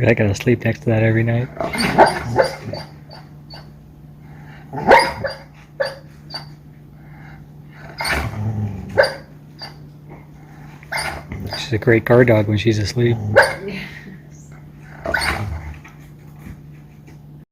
I gotta sleep next to that every night. She's a great guard dog when she's asleep.